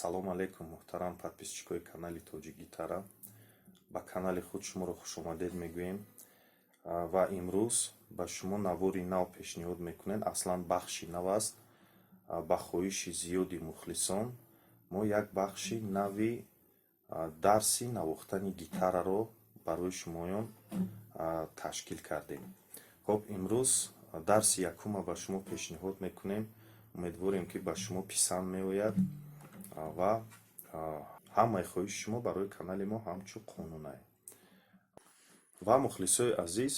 Салом алейкум муҳтарам подписчикои канали Тоҷик Гитара. Ба канали худ шуморо хушомадед мегӯем ва имрӯз ба шумо навори нав пешниҳод мекунем. Аслан бахши нав аст. Ба хоҳиши зиёди мухлисон мо як бахши нави дарси навохтани гитараро барои шумоён ташкил кардем. Хоб имрӯз дарси якума ба шумо пешниҳод мекунем. умедворем ки ба шумо писанд меояд ва ҳамаи хоҳиши шумо барои канали мо ҳамчун қонун аст. Ва мухлисои азиз,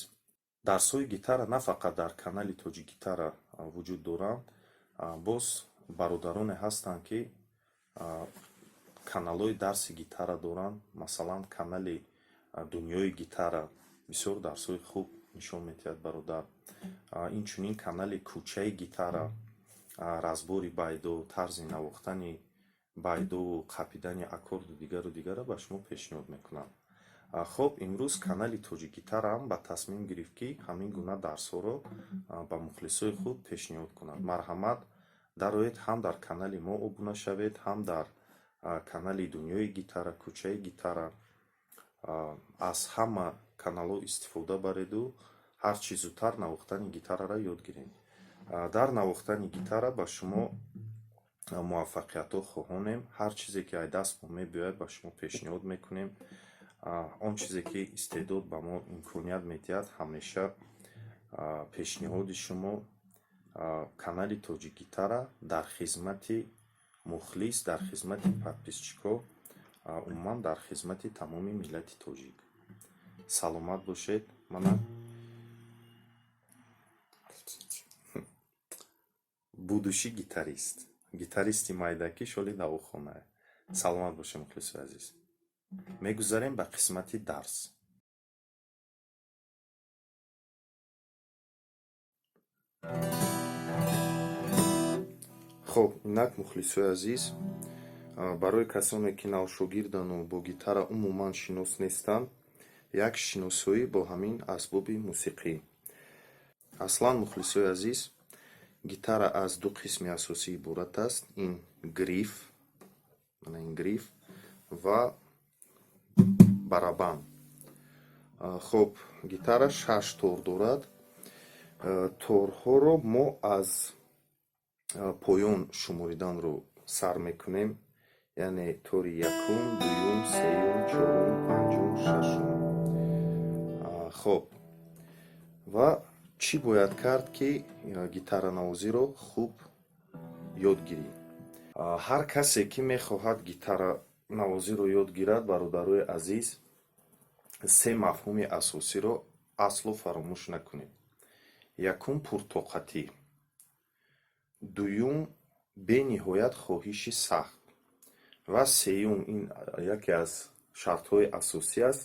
дарсҳои гитара на фақат дар канали Тоҷик Гитара вуҷуд доранд, боз бародароне ҳастанд ки каналҳои дарси гитара доранд. Масалан, канали Дунёи гитара бисёр дарсҳои хуб нишон медиҳад бародар. Инчунин канали Кӯчаи гитара, разбори байдо, тарзи навохтани байдову қапидани аккорду дигару ба шумо пешниҳод мекунам. хоб имрӯз канали Тоҷик Гитара ҳам ба тасмим гирифт ки ҳамин гуна дарсҳоро ба мухлисои худ пешниҳод кунад. марҳамат дароед ҳам дар канали мо обуна шавед, ҳам дар канали Дунёи гитара, Кӯчаи гитара. аз ҳама каналҳо истифода бареду ҳарчи зудтар навохтани гитараро ёд гирем. дар навохтани гитара ба шумо муваффақиятҳо хоҳонем. ҳар чизе ки аз даст мо мебиёяд ба шумо пешниҳод мекунем. он чизе ки истеъдод ба мо имконият медиҳад ҳамеша пешниҳоди шумо. канали Тоҷик Гитара дар хизмати мухлис, дар хизмати подписчикҳо, умуман дар хизмати тамоми миллати тоҷик. саломат бошед. манам будуши гитаристи майдаки шоли навохона. саломат бошед мухлисои азиз. мегузарем ба қисмати дарс. хоб инак мухлисои азиз, барои касоне ки навшогирдану бо гитара умуман шинос нестанд, як шиносоӣ бо ҳамин асбоби мусиқӣ. аслан мухлисои азиз, гитара аз ду қисми асосӣ иборат аст. ин гриф ва барабан. хоб гитара 6 тор дорад. торҳоро мо аз поён шумориданро сар мекунем, яъне тори якум, дуюм, сеюм, чорум, панҷум, шашум. хоб ва чӣ бояд кард ки гитаранавозиро хуб ёд гирӣ? ҳар касе ки мехоҳад гитаранавозиро ёд гирад, бародарои азиз, се мафҳуми асосиро аслу фаромӯш накунед. якум пуртоқатӣ, дуюм бениҳоят хоҳиши сахт ва сеюм, ин яке аз шартҳои асосӣ аст,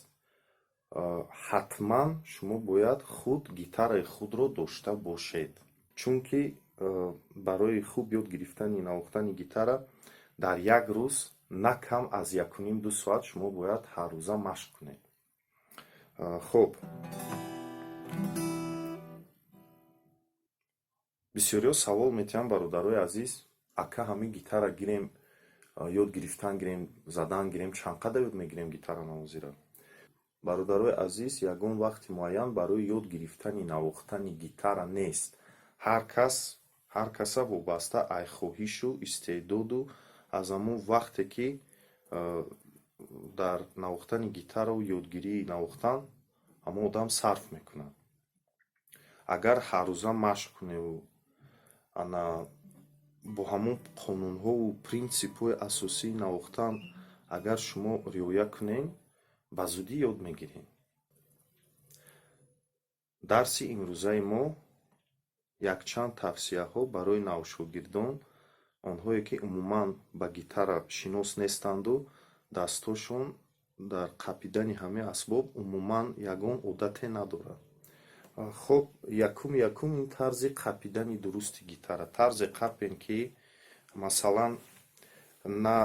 ҳатман шумо бояд худ гитараи худро дошта бошед. чунки барои хуб ёд гирифтани навохтани гитара дар як рӯз на кам аз 1.5-2 соат шумо бояд ҳаррӯза машқ кунед. хоб бисёриҳо савол метиҳанд, бародарои азиз, ака ҳамин гитара гирем, ёд гирифтан гирем, задан гирем, чанд қадар ёд мегирем гитаранавозиро? бародарои азиз, ягон вақти муайян барои ёд гирифтани навохтани гитара нест. ҳар каса вобаста аз хоҳишу истеъдоду аз ҳамун вақте ки дар навохтани гитару ёдгирии навохтан ҳамон одам сарф мекунад. агар ҳаррӯза машқ куневу бо ҳамон қонунҳову принсипҳои асосии навохтан агар шумо риоя кунед, ба зудӣ ёд мегиред. дарси имрӯзаи мо якчанд тавсияҳо барои навшогирдон, онҳое ки умуман ба гитара шинос нестанду дастҳошон дар қапидани ҳамаи асбоб умуман ягон одате надорад. хоб якум ин тарзи қапидани дурусти гитара. тарзи қапен ки масалан на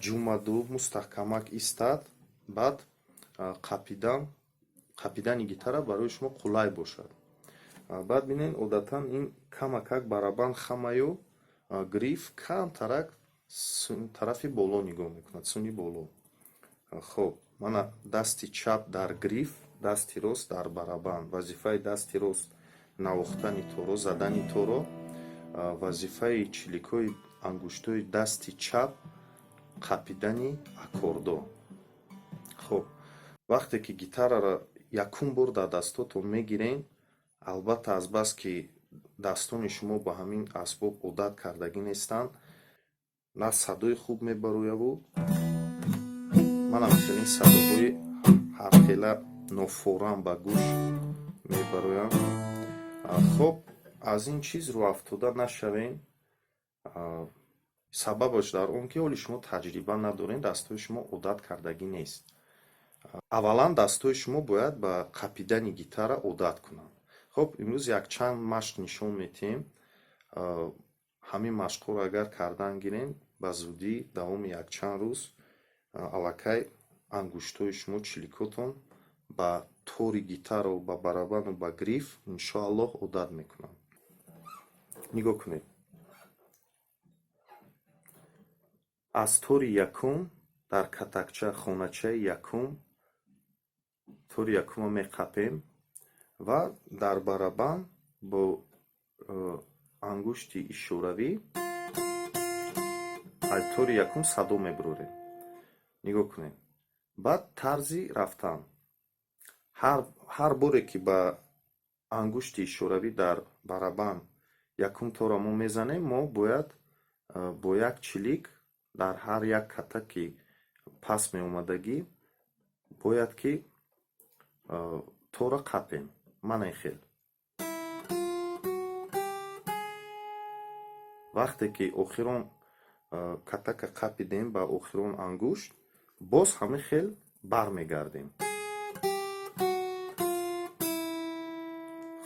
ҷумаду мустаҳкамак истад, баъд қапидани гитара барои шумо қулай бошад. баъд бинед одатан ин камакак барабан хамаю гриф камтарак тарафи боло нигоҳ мекунад, суни боло. хуб, мана дасти чап дар гриф, дасти рост дар барабан. Вазифаи дасти рост навохтани торо, задани торо. Вазифаи чиликҳои ангуштҳои дасти чап қапидани аккордо. хуб, вақте ки гитараро якум бор дар дастотон мегирен, албатта азбаски дастони шумо ба ҳамин асбоб одат кардагӣ нестанд, на садои хуб мебарояву манам чунин садоҳои ҳархела нофорам ба гӯш мебароям. хуб, аз ин чиз рӯ афтода нашавем. сабабаш дар он ки ҳоли шумо таҷриба надорен, дастҳои шумо одат кардагӣ нест. аввалан дастҳои шумо бояд ба қапидани гитара одат кунанд. хуб, имрӯз якчанд машқ нишон метиҳем. ҳамин машқҳоро агар кардан гирен, ба зудӣ давоми якчанд рӯз аллакай ангуштҳои шумо, чиликотон ба тори гитару ба барабану ба гриф иншоаллоҳ одат мекунанд. нигоҳ кунед. аз тори якум дар катакча хоначаи якум тори якумро меқапем ва дар барабан бо ангушти ишоравӣ аз тори якум садо мебурорем. нигоҳ кунед. баъд тарзи рафтан. ҳар боре ки ба ангушти ишоравӣ дар барабан якум тора мо мезанем, мо бояд бо як чилик дар ҳар як катаки пас меомадагӣ бояд ки тора қапем. манай хел. вақте ки охирон катака қапидем ба охирон ангушт, боз ҳамин хел бармегардем.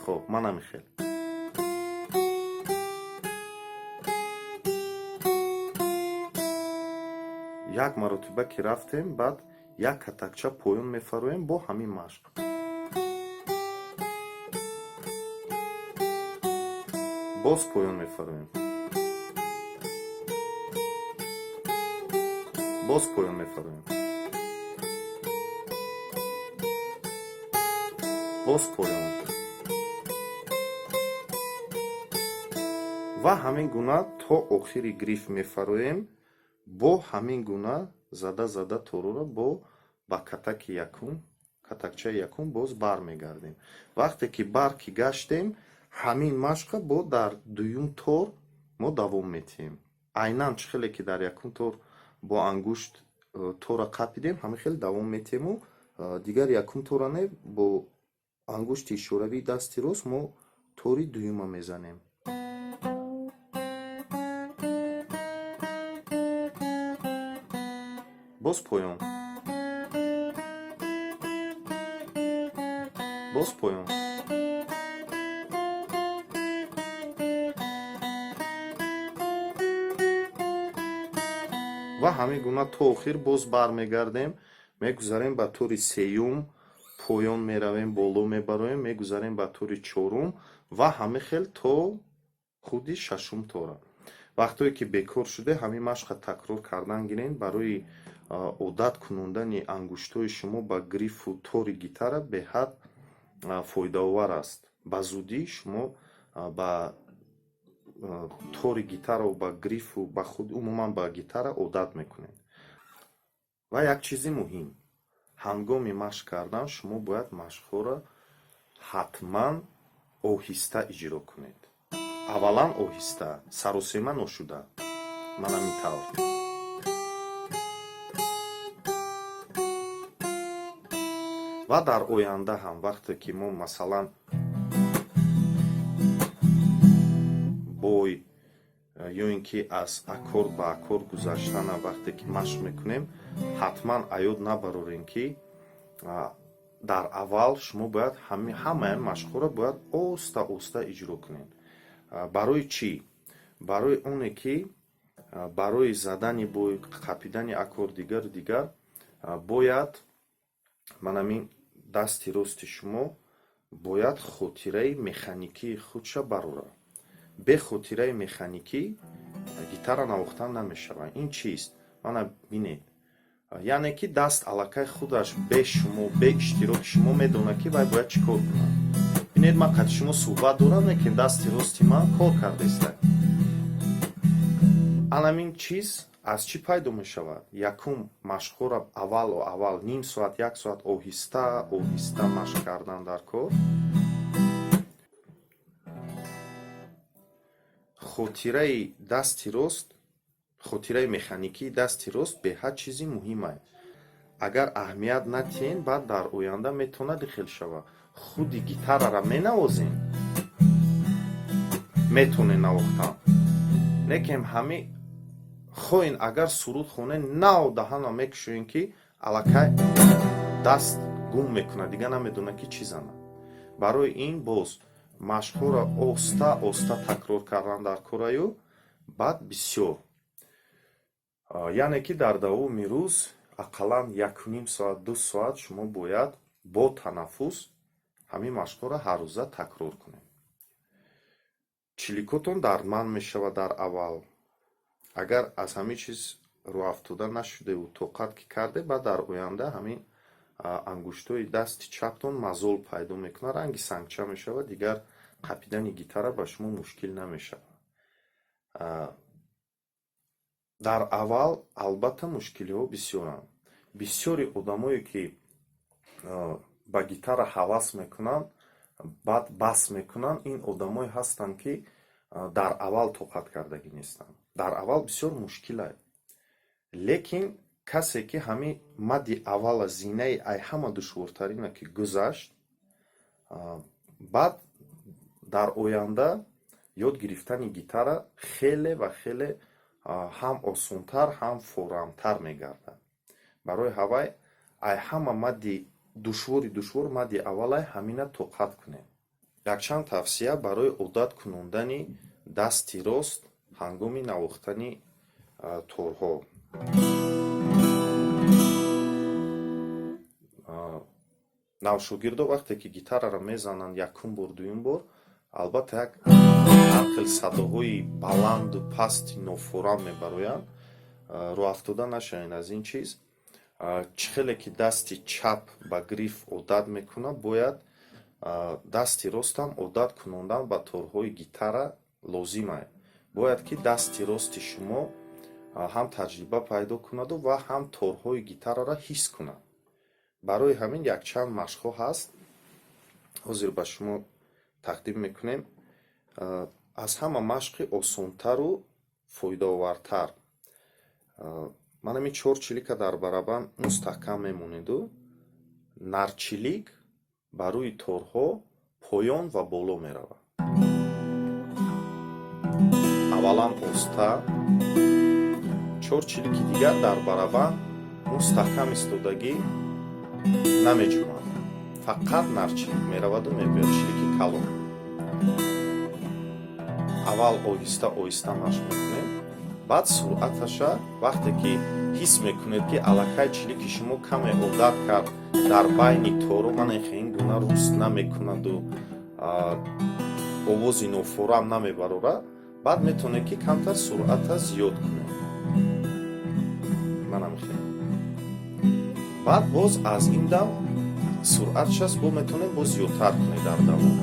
хуб, ман ҳамин хел. як маротиба ки рафтем, баъд як катакча поён мефароем бо ҳамин машқ. боз поён мефароем. боз поён мефароем. боз поён. ва ҳамин гуна то охири гриф мефароем. бо ҳамин гуна зада тороро ба катаки якум, катакчаи якум боз бармегардем. вақте ки барки гаштем, ҳамин машқа бо дар дуюм тор мо давом метиҳем. айнан чӣ хеле ки дар якум тор бо ангушт тора қапидем, ҳамин хел давом метиҳему дигар якум тора не, бо ангушти ишоравии дасти рост мо тори дуюма мезанем. боз поён. боз поён. ва ҳамин гуна то охир боз бармегардем. мегузарем ба тори сеюм, поён меравем, боло мебароем, мегузарем ба тори чорум ва ҳамин хел то худи шашум тора. вақтое ки бекор шуде, ҳамин машқа такрор кардан гирен. барои одат кунондани ангуштҳои шумо ба грифу тори гитара беҳад фоидаовар аст. ба зудӣ шумо ба тори гитара ва ба грифу ба худ умуман ба гитара одат мекунед. ва як чизи муҳим, ҳангоми машқ кардан шумо бояд машқҳоро ҳатман оҳиста иҷро кунед. аввалан оҳиста, саросема ношуда. ман ҳамин тавр. ва дар оянда ҳам вақте ки мо масалан бой ё ин ки аз аккорд ба аккорд гузаштана вақте ки машқ мекунем, ҳатман аёд набарорем ки дар аввал шумо бояд ҳамаи машқҳоро бояд оста оста иҷро кунед. барои чӣ? барои оне ки барои задани бой, қапидани аккорд дигар бояд манамин дасти рости шумо бояд хотираи механикии худша барорад. бе хотираи механикӣ гитара навохтан намешавад. Ин чист? Мана бинед. яъне ки даст аллакай худаш бе шумо, бе иштироки шумо медонад ки вай бояд чӣ кор кунад. бинед ман қадри шумо суҳбат дорам, лекин дасти рости ман кор кардестад. анамин чиз аз чӣ пайдо мешавад? якум машқҳоро аввал ним соат, 1 соат оҳиста машқ кардан дар кор хотираи дасти рост, хотираи механикии дасти рост беҳад чизи муҳим аст. агар аҳамият натиҳем, баъд дар оянда метавонад ихел шавад. худи гитарара менавозем, метавонем навохтан, лекин ҳами хоҳен агар суруд хонем нав даҳана мекушоем ки аллакай даст гум мекунад, дигар намедонад ки чӣ занад. барои ин боз машқҳоро оста такрор кардан дар кораю баъд бисёр, яъне ки дар давоми рӯз ақаллан 1.5 соат 2 соат шумо бояд бо танаффус ҳамин машқҳоро ҳаррӯза такрор кунед. чиликотон дардманд мешавад дар аввал. агар аз ҳамин чиз рӯафтода нашудеву тоқат ки карде, баъд дар оянда ҳамин ангуштҳои дасти чаптон мазол пайдо мекунад, ранги сангча мешавад, дигар қапидани гитара ба шумо мушкил намешавад. дар аввал албатта мушкилиҳо бисёранд. бисёри одамое ки ба гитара ҳавас мекунанд, баъд бас мекунанд, ин одамое ҳастанд ки дар аввал тоқат кардагӣ нестанд. дар аввал бисёр мушкил аст, лекин касе ки ҳамин мадди аввала зинаи ай ҳама душвортарина ки гузашт, баъд дар оянда ёд гирифтани гитара хеле ва хеле ҳам осонтар, ҳам форамтар мегардад. барои ҳавай ай ҳама мадди душвор мадди аввалай ҳамина тоқат кунед. якчанд тавсия барои одат кунондани дасти рост ҳангоми навохтани торҳо. навшогирдо вақте ки гитараро мезананд якум бор, дуюм бор, албатта як ҳархел садоҳои баланду пасти нофорам мебароянд. рӯафтода нашавед аз ин чиз. чӣ хеле ки дасти чап ба гриф одат мекунад, бояд дасти ростам одат кунондан ба торҳои гитара лозим аст. бояд ки дасти рости шумо ҳам таҷриба пайдо кунаду ва ҳам торҳои гитараро ҳис кунад. барои ҳамин якчанд машқҳо ҳаст, ҳозир ба шумо тақдим мекунем. аз ҳама машқи осонтару фоидаовартар. ман ҳамин 4 чилика дар барабан мустаҳкам мемонеду нарчилик ба рӯи торҳо поён ва боло меравад. аввалан оста, 4 чилики дигар дар барабан мустаҳкам истодагӣ намеҷумад, фақат нарчилик мераваду мебояд, чилики калон. аввал оҳиста машқ мекунед, баъд суръаташа вақте ки ҳис мекунед ки аллакай чилики шумо каме одат кард дар байни торо манехе ин гуна руст намекунаду овози нофорам намебарорад, баъд метавонед ки камтар суръата зиёд кунед. баъд боз аз ин дам суръатшас бо метавонед боз зиёдтар кунед дар давом.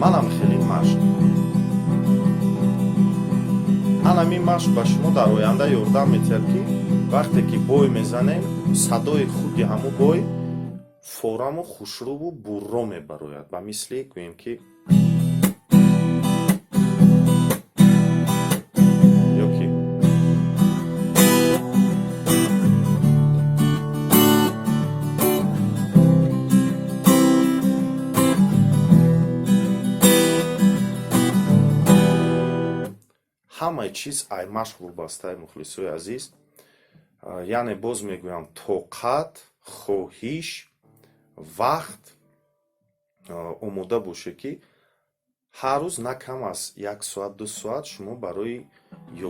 манам хеле машқ. ҳамин машқ ба шумо дар оянда ёрдам метиҳад ки вақте ки бой мезанем, садои худи ҳамун бой фораму хушрӯву бурро мебарояд. ба мисли гӯем ки ҳамаи чиз ай машқ вобастаи мухлисои азиз. яъне боз мегӯям тоқат, хоҳиш, вақт омода боше ки ҳар рӯз на кам аз 1 соат 2 соат шумо барои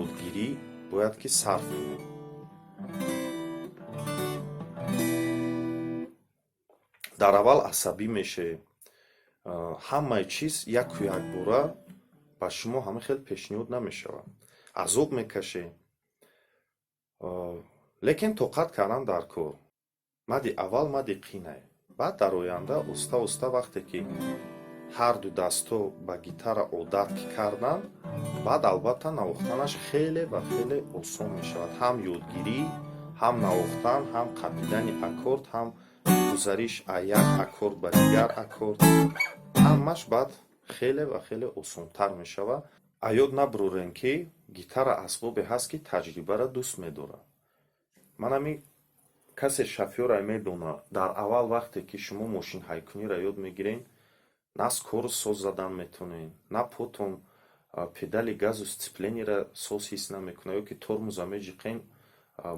ёдгирӣ бояд ки сарф кунед. дар аввал асабӣ мешавед, ҳамаи чиз яку якбора ба шумо ҳама хел пешниҳод намешавад. азоб мекашед, лекин тоқат кардан дар кор мади аввал мади қинае. баъд дар оянда оста оста вақте ки ҳарду дастҳо ба гитара одат кардан, баъд албатта навохтанаш хеле ва хеле осон мешавад. ҳам ёдгирӣ, ҳам навохтан, ҳам қапидани аккорд, ҳам гузариш аз як аккорд ба дигар аккорд, ҳамаш баъд хеле ва хеле осонтар мешавад. аёд набурем ки гитара асбобе ҳаст ки таҷрибара дӯст медорад. ман ҳамин касе шофёра медонад, дар аввал вақте ки шумо мошинҳайкуниро ёд мегиред, на скорост соз задан метонед, на потом педали газу сцеплениро соз ҳис намекунад, ё ки тормоза меҷиқен,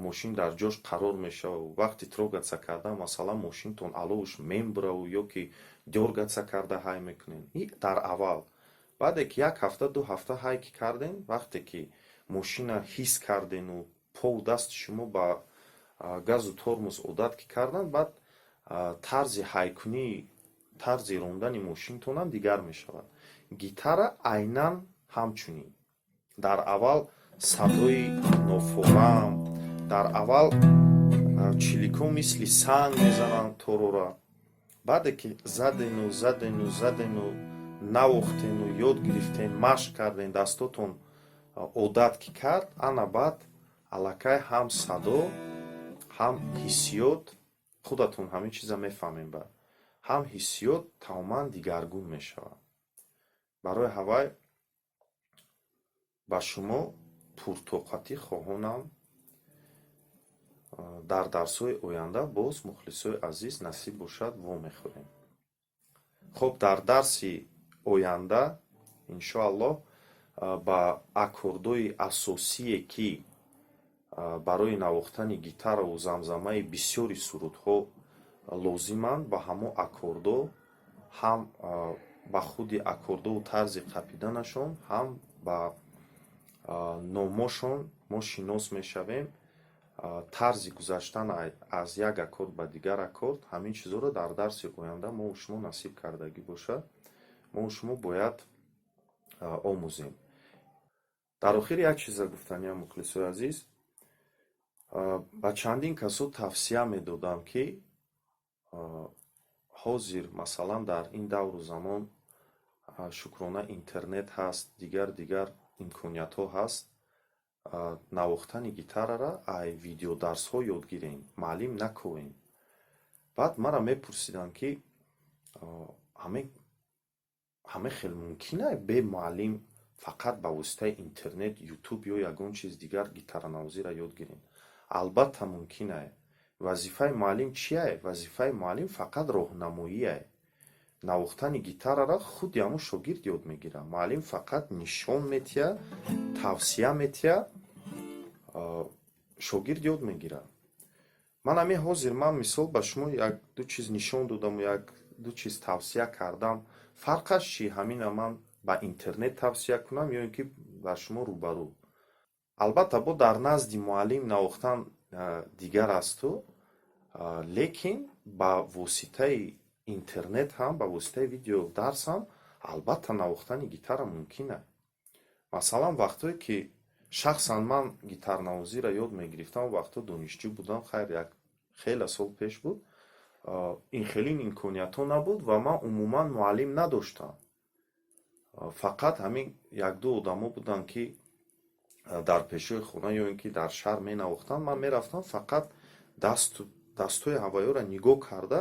мошин дар ҷош қарор мешавад. вақти трогатса карда масалан мошинтон аловш мембраву ё ки дёргатса карда ҳай мекунед. ин дар аввал. баъде ки як ҳафта ду ҳафта ҳай ки кардем, вақте ки мошина ҳис кардену пову дасти шумо ба газу тормоз одат ки кардан, баъд тарзи ҳайкунӣ, тарзи рондани мошинтонам дигар мешавад. гитара айнан ҳамчунин. дар аввал садои нофорам, дар аввал чиликҳо мисли санг мезананд торора. баъде ки задену навохтену ёд гирифтен, машқ карден, дастотон одат ки кард, ана баъд аллакай ҳам садо, ҳам ҳиссиёт, худатон ҳамин чиза мефаҳмем, ба ҳам ҳиссиёт тамоман дигаргун мешавад. барои ҳавай ба шумо пуртоқатӣ хоҳонам дар дарсҳои оянда боз мухлисои азиз насиб бошад вомехӯрем. хуб, дар дарси оянда иншоаллоҳ ба аккордҳои асосие ки барои навохтани гитараву замзамаи бисёри сурудҳо лозиманд, ба ҳамо аккордҳо, ҳам ба худи аккордҳову тарзи қапиданашон, ҳам ба номошон мо шинос мешавем. тарзи гузаштан аз як аккорд ба дигар аккорд, ҳамин чизҳоро дар дарси оянда мо шумо насиб кардагӣ бошад, мо шумо бояд омӯзем. дар охир як чиза гуфтаниам, мухлисои азиз, ба чандин касо тавсия медодам ки ҳозир масалан дар ин давру замон шукрона интернет ҳаст, дигар имкониятҳо ҳаст. навохтани гитарара ай видеодарсҳо ёд гирем, маълим накунем. баъд мара мепурсиданд ки ҳаме хел мумкин аст бе муаллим фақат ба воситаи интернет, ютуб ё ягон чиз дигар гитаранавозиро ёд гирем? албатта мумкин аст. вазифаи муаллим чи аст? вазифаи муаллим фақат роҳнамоӣ аст. навохтани гитарара худи ҳамон шогирд ёд мегирад. муаллим фақат нишон метиҳад, тавсия метиҳад, шогирд ёд мегирад. ман ҳамин ҳозир мисол ба шумо як ду чиз нишон додаму як ду чиз тавсия кардам. фарқаш чи? ҳамина ман ба интернет тавсия кунам ё ин ки ба шумо рӯбарӯ. албатта бо дар назди муаллим навохтан дигар асту, лекин ба воситаи интернет ҳам, ба воситаи видеодарс ҳам албатта навохтани гитара мумкин аст. масалан вақтое ки шахсан ман гитарнавозиро ёд мегирифтам, вақто донишҷӯ будам, хайр як хеле сол пеш буд, ин хелин имкониятҳо набуд ва ман умуман муаллим надоштам. фақат ҳамин як ду одамо буданд ки дар пешои хона ё ин ки дар шаҳр менавохтанд. ман мерафтам фақат дастҳои ҳаваёро нигоҳ карда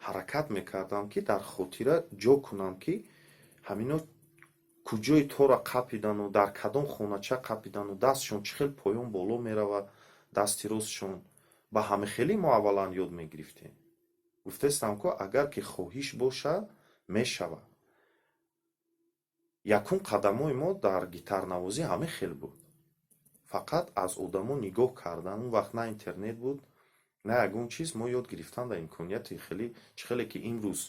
ҳаракат мекардам ки дар хотира ҷо кунам ки ҳамино куҷои тора қапидану дар кадом хонача қапидану дастшон чӣ хел поён боло меравад, дасти ростшон. ба ҳамихелӣ мо аввалан ёд мегирифтем. гуфтаистам ки агар ки хоҳиш бошад мешавад. якум қадамои мо дар гитарнавозӣ ҳамин хел буд. фақат аз одамо нигоҳ кардан. он вақт на интернет буд, на ягон чиз. мо ёд гирифтан дар имконияти чӣ хеле ки имрӯз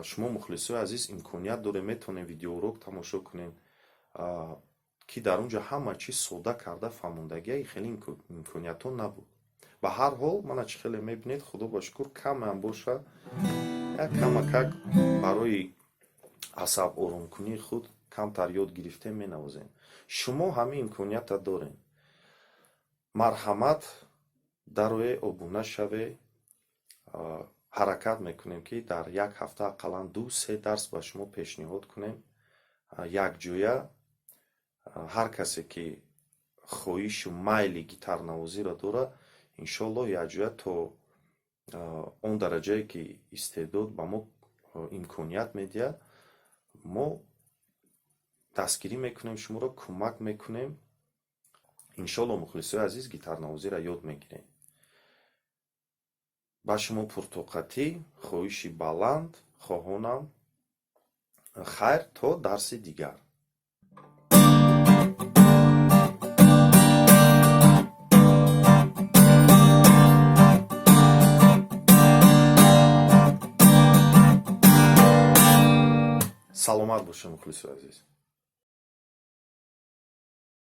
шумо мухлисои азиз имконият дорем, метавонем видеоурок тамошо кунем ки дар он ҷо ҳама чиз сода карда фаҳмондагии хеле имкониятҳо набуд. ба ҳар ҳол мана чӣ хеле мебинед, худо ба шукр кам ҳам бошад, як камакак барои асаб орумкунии худ камтар ёд гирифтем менавозем. Шумо ҳамин имкониятро дорем. Марҳамат дар рӯи обуна шаве ҳаракат мекунем ки дар як ҳафта ақаллан 2-3 дарс ба шумо пешниҳод кунем. Якҷоя ҳар касе ки хоҳишу майли гитарнавозиро дорад, иншоаллоҳ якҷоя то он дараҷае ки истеъдод ба мо имконият медиҳад, мо дастгирӣ мекунем, шуморо кӯмак мекунем. иншоаллоҳ мухлисои азиз гитарнавозиро ёд мегирем. ба шумо пуртоқатӣ, хоҳиши баланд хоҳонам. хайр, то дарси дигар. саломат бошед мухлисои азиз.